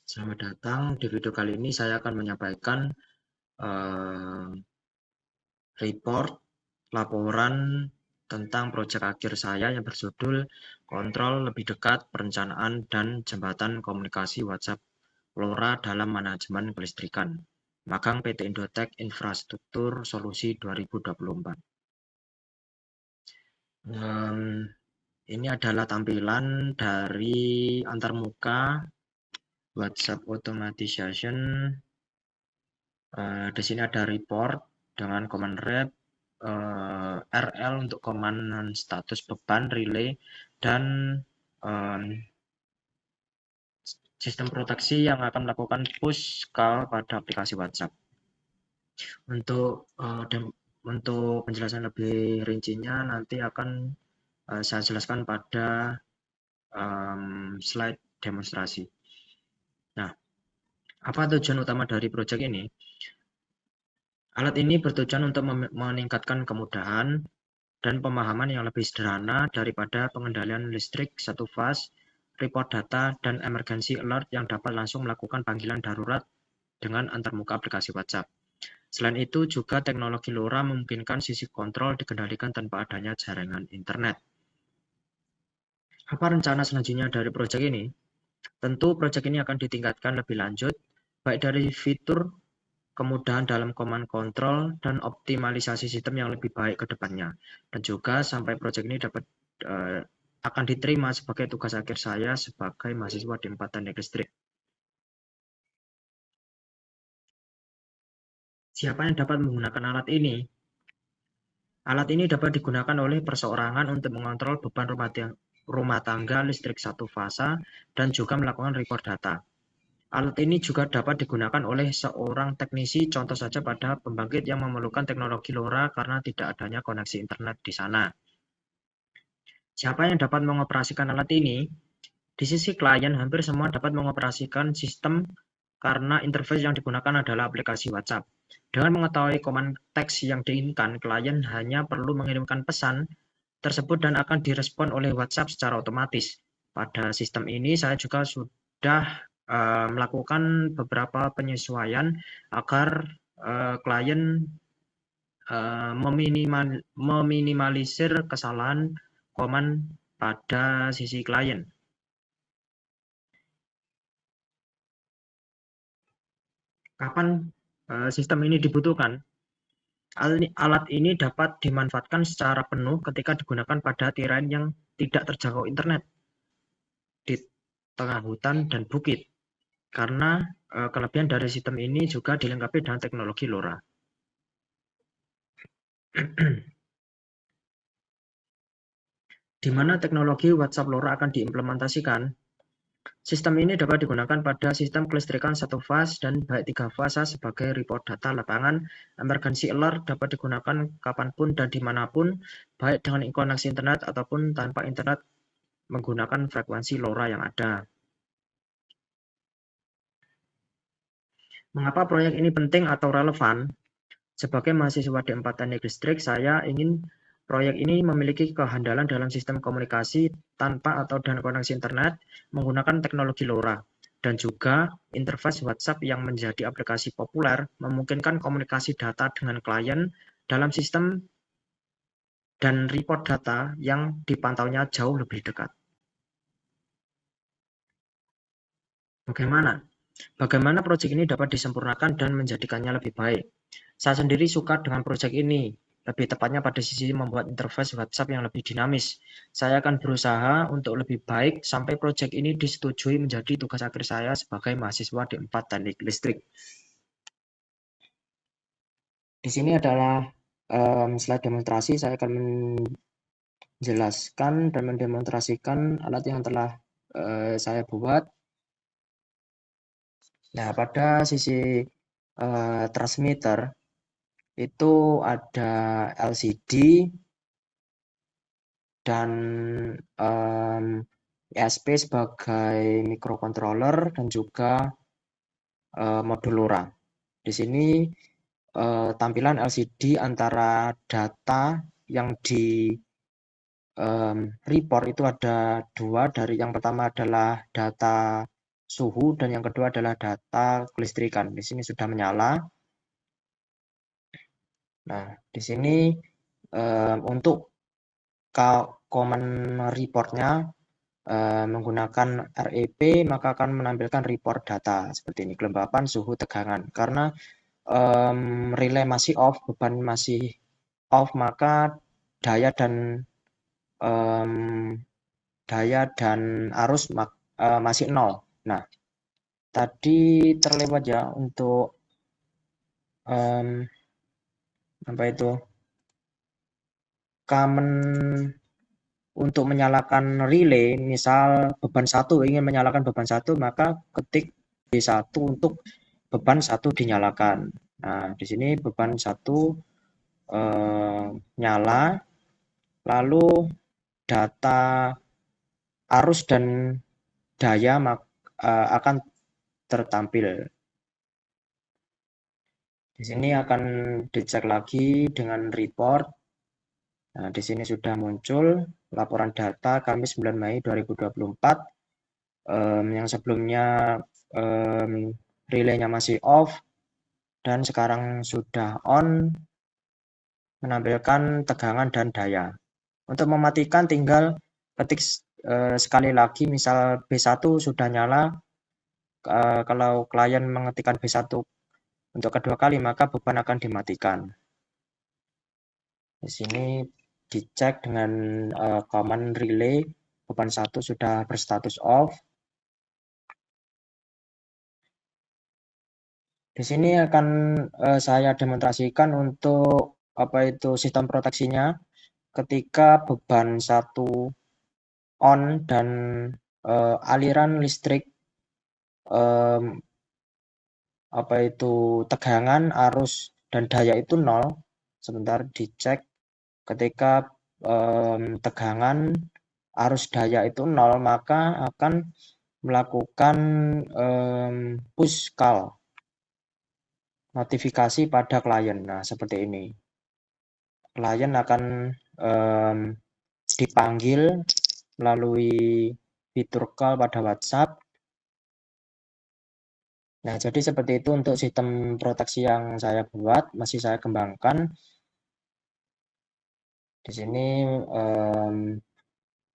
Selamat datang. Di video kali ini saya akan menyampaikan report laporan tentang proyek akhir saya yang berjudul Kontrol Lebih Dekat Perencanaan dan Jembatan Komunikasi WhatsApp LoRa dalam Manajemen Kelistrikan. Magang PT Indotech Infrastruktur Solusi 2024. Ini adalah tampilan dari antarmuka WhatsApp Automation. Di sini ada report dengan command rep, RL untuk command status beban relay, dan sistem proteksi yang akan melakukan push call pada aplikasi WhatsApp. Untuk penjelasan lebih rincinya nanti akan saya jelaskan pada slide demonstrasi. Nah, apa tujuan utama dari proyek ini? Alat ini bertujuan untuk meningkatkan kemudahan dan pemahaman yang lebih sederhana daripada pengendalian listrik satu fase, report data, dan emergency alert yang dapat langsung melakukan panggilan darurat dengan antarmuka aplikasi WhatsApp. Selain itu, juga teknologi LoRa memungkinkan sisi kontrol dikendalikan tanpa adanya jaringan internet. Apa rencana selanjutnya dari proyek ini? Tentu proyek ini akan ditingkatkan lebih lanjut, baik dari fitur, kemudahan dalam command control, dan optimalisasi sistem yang lebih baik ke depannya. Dan juga sampai proyek ini akan diterima sebagai tugas akhir saya sebagai mahasiswa di 4 Teknik Listrik. Siapa yang dapat menggunakan alat ini? Alat ini dapat digunakan oleh perseorangan untuk mengontrol beban rumah tangga listrik satu fasa dan juga melakukan report data. Alat ini juga dapat digunakan oleh seorang teknisi, contoh saja pada pembangkit yang memerlukan teknologi LoRa karena tidak adanya koneksi internet di sana. Siapa yang dapat mengoperasikan alat ini? Di sisi klien, hampir semua dapat mengoperasikan sistem karena interface yang digunakan adalah aplikasi WhatsApp. Dengan mengetahui command teks yang diinginkan, klien hanya perlu mengirimkan pesan tersebut dan akan direspon oleh WhatsApp secara otomatis. Pada sistem ini saya juga sudah melakukan beberapa penyesuaian agar klien meminimalisir kesalahan command pada sisi klien. Kapan sistem ini dibutuhkan? Alat ini dapat dimanfaatkan secara penuh ketika digunakan pada tirai yang tidak terjangkau internet di tengah hutan dan bukit. Karena kelebihan dari sistem ini juga dilengkapi dengan teknologi LoRa. Di mana teknologi WhatsApp LoRa akan diimplementasikan? Sistem ini dapat digunakan pada sistem kelistrikan satu fase dan baik 3 fase sebagai report data lapangan. Emergency alert dapat digunakan kapanpun dan dimanapun, baik dengan koneksi internet ataupun tanpa internet menggunakan frekuensi LoRa yang ada. Mengapa proyek ini penting atau relevan? Sebagai mahasiswa di 4 Teknik Listrik, saya ingin proyek ini memiliki kehandalan dalam sistem komunikasi tanpa atau dengan koneksi internet menggunakan teknologi LoRa, dan juga interface WhatsApp yang menjadi aplikasi populer memungkinkan komunikasi data dengan klien dalam sistem dan report data yang dipantaunya jauh lebih dekat. Bagaimana proyek ini dapat disempurnakan dan menjadikannya lebih baik? Saya sendiri suka dengan proyek ini, lebih tepatnya pada sisi membuat interface WhatsApp yang lebih dinamis. Saya akan berusaha untuk lebih baik sampai proyek ini disetujui menjadi tugas akhir saya sebagai mahasiswa di 4 Teknik Listrik. Di sini adalah slide demonstrasi. Saya akan menjelaskan dan mendemonstrasikan alat yang telah saya buat. Nah, pada sisi transmitter itu ada LCD dan ESP sebagai microcontroller dan juga modul LoRa. Di sini tampilan LCD antara data yang di report itu ada dua. Dari yang pertama adalah data suhu, dan yang kedua adalah data kelistrikan. Di sini sudah menyala. Nah, di sini untuk command reportnya menggunakan REP, maka akan menampilkan report data seperti ini, kelembapan, suhu, tegangan. Karena relay masih off, beban masih off, maka daya dan arus masih 0. Nah, tadi terlewat ya untuk apa itu, command untuk menyalakan relay. Misal beban 1, ingin menyalakan beban 1, maka ketik B1 untuk beban 1 dinyalakan. Nah, di sini beban 1 nyala, lalu data arus dan daya akan tertampil. Di sini akan dicek lagi dengan report. Nah, di sini sudah muncul laporan data Kamis 9 Mei 2024. Yang sebelumnya relaynya masih off dan sekarang sudah on, menampilkan tegangan dan daya. Untuk mematikan tinggal ketik sekali lagi, misal B1 sudah nyala. Kalau klien mengetikkan B1 untuk kedua kali, maka beban akan dimatikan. Di sini dicek dengan command relay, beban 1 sudah berstatus off. Di sini akan saya demonstrasikan untuk sistem proteksinya ketika beban 1 on dan aliran listrik tegangan, arus dan daya itu 0. Sebentar dicek ketika tegangan, arus, daya itu 0, maka akan melakukan push call, notifikasi pada klien. Nah, seperti ini. Klien akan dipanggil melalui fitur call pada WhatsApp. Nah, jadi seperti itu untuk sistem proteksi yang saya buat, masih saya kembangkan. Di sini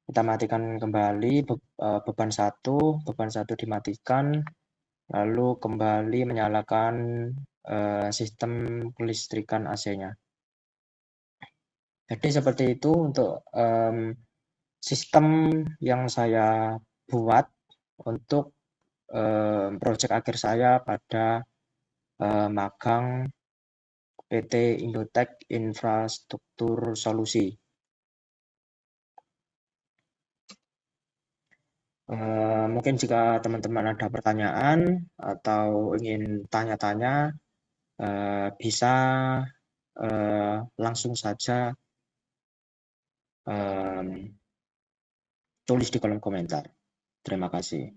kita matikan kembali beban 1 dimatikan, lalu kembali menyalakan sistem kelistrikan AC-nya. Jadi seperti itu untuk sistem yang saya buat untuk proyek akhir saya pada magang PT Indotech Infrastruktur Solusi. Mungkin jika teman-teman ada pertanyaan atau ingin tanya-tanya, bisa langsung saja tulis di kolom komentar. Terima kasih.